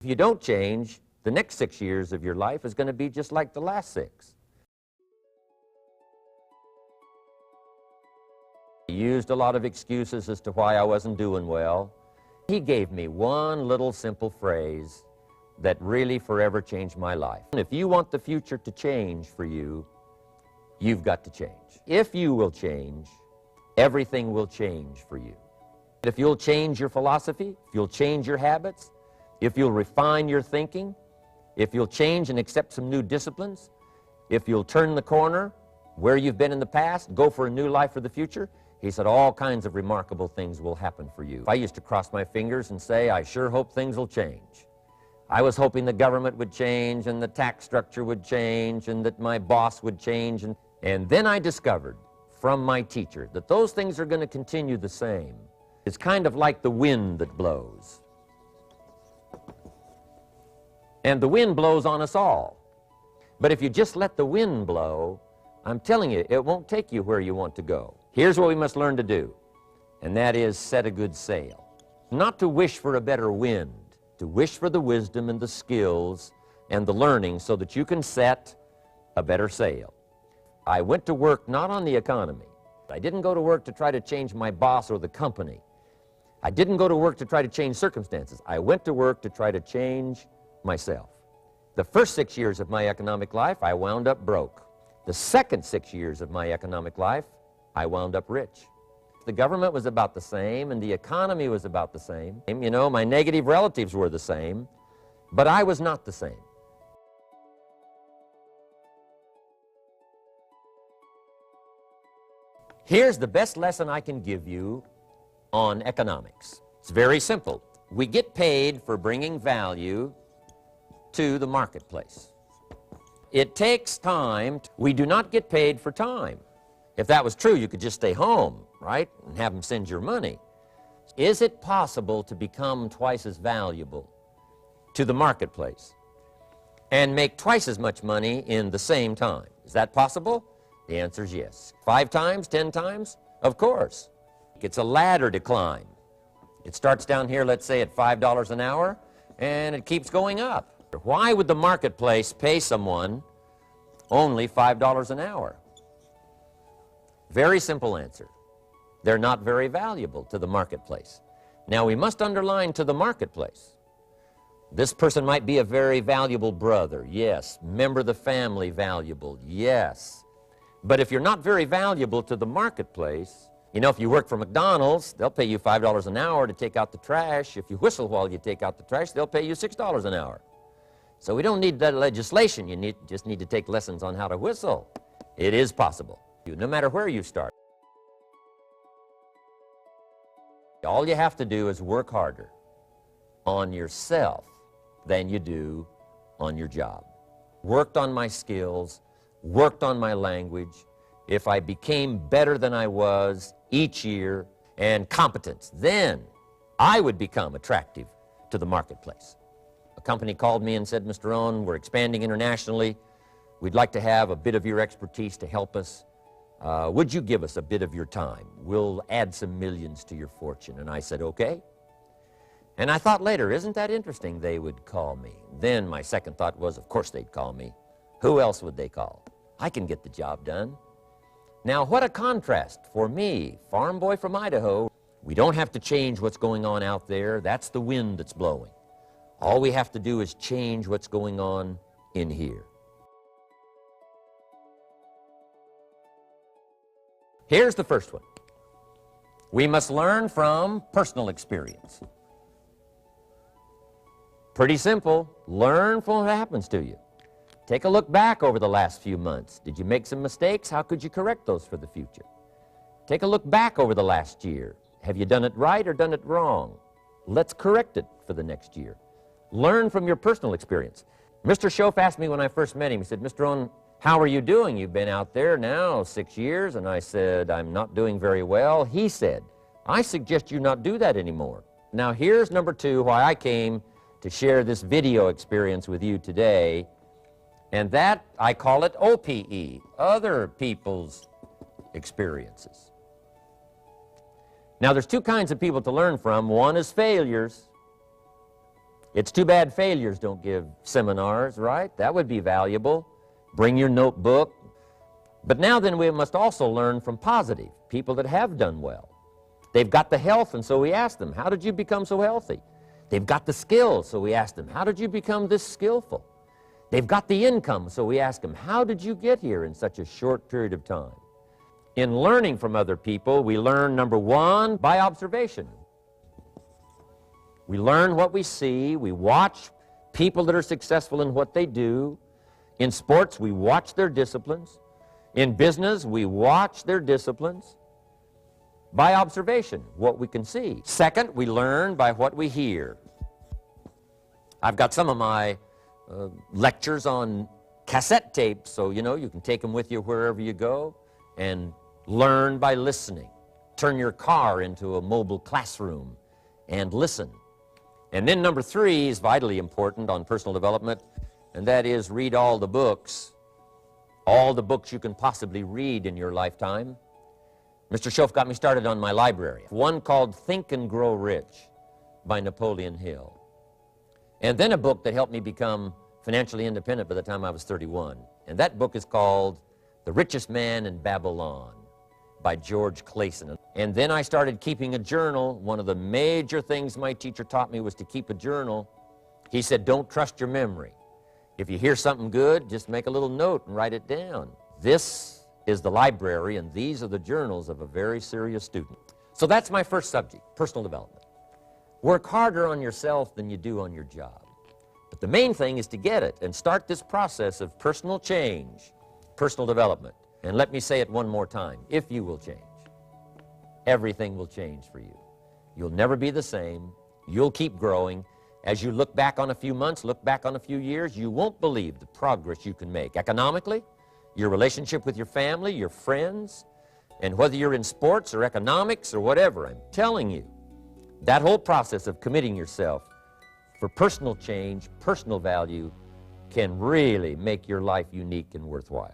If you don't change, the next 6 years of your life is going to be just like the last 6. He used a lot of excuses as to why I wasn't doing well. He gave me one little simple phrase that really forever changed my life. If you want the future to change for you, you've got to change. If you will change, everything will change for you. If you'll change your philosophy, if you'll change your habits, if you'll refine your thinking, if you'll change and accept some new disciplines, if you'll turn the corner where you've been in the past, go for a new life for the future, he said all kinds of remarkable things will happen for you. I used to cross my fingers and say, I sure hope things will change. I was hoping the government would change and the tax structure would change and that my boss would change. And then I discovered from my teacher that those things are going to continue the same. It's kind of like the wind that blows. And the wind blows on us all. But if you just let the wind blow, I'm telling you, it won't take you where you want to go. Here's what we must learn to do, and that is set a good sail. Not to wish for a better wind, to wish for the wisdom and the skills and the learning so that you can set a better sail. I went to work not on the economy. I didn't go to work to try to change my boss or the company. I didn't go to work to try to change circumstances. I went to work to try to change myself. The first 6 years of my economic life, I wound up broke. The second 6 years of my economic life, I wound up rich. The government was about the same, and the economy was about the same. You know, my negative relatives were the same, but I was not the same. Here's the best lesson I can give you on economics. It's very simple. We get paid for bringing value to the marketplace. It takes time. We do not get paid for time. If that was true, you could just stay home, right, and have them send your money. Is it possible to become twice as valuable to the marketplace and make twice as much money in the same time? Is that possible? The answer is yes. 5 times, 10 times? Of course. It's a ladder to climb. It starts down here, let's say, at $5 an hour, and it keeps going up. Why would the marketplace pay someone only $5 an hour? Very simple answer. They're not very valuable to the marketplace. Now, we must underline to the marketplace. This person might be a very valuable brother, yes. Member of the family, valuable, yes. But if you're not very valuable to the marketplace, you know, if you work for McDonald's, they'll pay you $5 an hour to take out the trash. If you whistle while you take out the trash, they'll pay you $6 an hour. So we don't need that legislation. You just need to take lessons on how to whistle. It is possible, no matter where you start. All you have to do is work harder on yourself than you do on your job. Worked on my skills, worked on my language. If I became better than I was each year and competence, then I would become attractive to the marketplace. A company called me and said, Mr. Rohn, we're expanding internationally. We'd like to have a bit of your expertise to help us. Would you give us a bit of your time? We'll add some millions to your fortune. And I said, okay. And I thought later, isn't that interesting they would call me? Then my second thought was, of course they'd call me. Who else would they call? I can get the job done. Now, what a contrast for me, farm boy from Idaho. We don't have to change what's going on out there. That's the wind that's blowing. All we have to do is change what's going on in here. Here's the first one. We must learn from personal experience. Pretty simple. Learn from what happens to you. Take a look back over the last few months. Did you make some mistakes? How could you correct those for the future? Take a look back over the last year. Have you done it right or done it wrong? Let's correct it for the next year. Learn from your personal experience. Mr. Schoaf asked me when I first met him, he said, Mr. Rohn, how are you doing? You've been out there now 6 years. And I said, I'm not doing very well. He said, I suggest you not do that anymore. Now here's number 2, why I came to share this video experience with you today. And that, I call it OPE, other people's experiences. Now there's 2 kinds of people to learn from. One is failures, It's too bad failures don't give seminars, right? That would be valuable. Bring your notebook. But now then we must also learn from positive, people that have done well. They've got the health, and so we ask them, how did you become so healthy? They've got the skills, so we ask them, how did you become this skillful? They've got the income, so we ask them, how did you get here in such a short period of time? In learning from other people, we learn, number one, by observation. We learn what we see. We watch people that are successful in what they do. In sports, we watch their disciplines. In business, we watch their disciplines. By observation, what we can see. Second, we learn by what we hear. I've got some of my lectures on cassette tapes, so you can take them with you wherever you go and learn by listening. Turn your car into a mobile classroom and listen. And then number three is vitally important on personal development, and that is read all the books you can possibly read in your lifetime. Mr. Schoaf got me started on my library. One called Think and Grow Rich by Napoleon Hill. And then a book that helped me become financially independent by the time I was 31. And that book is called The Richest Man in Babylon by George Clason. And then I started keeping a journal. One of the major things my teacher taught me was to keep a journal. He said, don't trust your memory. If you hear something good, just make a little note and write it down. This is the library, and these are the journals of a very serious student. So that's my first subject, personal development. Work harder on yourself than you do on your job. But the main thing is to get it and start this process of personal change, personal development. And let me say it one more time. If you will change, everything will change for you. You'll never be the same. You'll keep growing. As you look back on a few months, look back on a few years, you won't believe the progress you can make economically, your relationship with your family, your friends, and whether you're in sports or economics or whatever. I'm telling you, that whole process of committing yourself for personal change, personal value, can really make your life unique and worthwhile.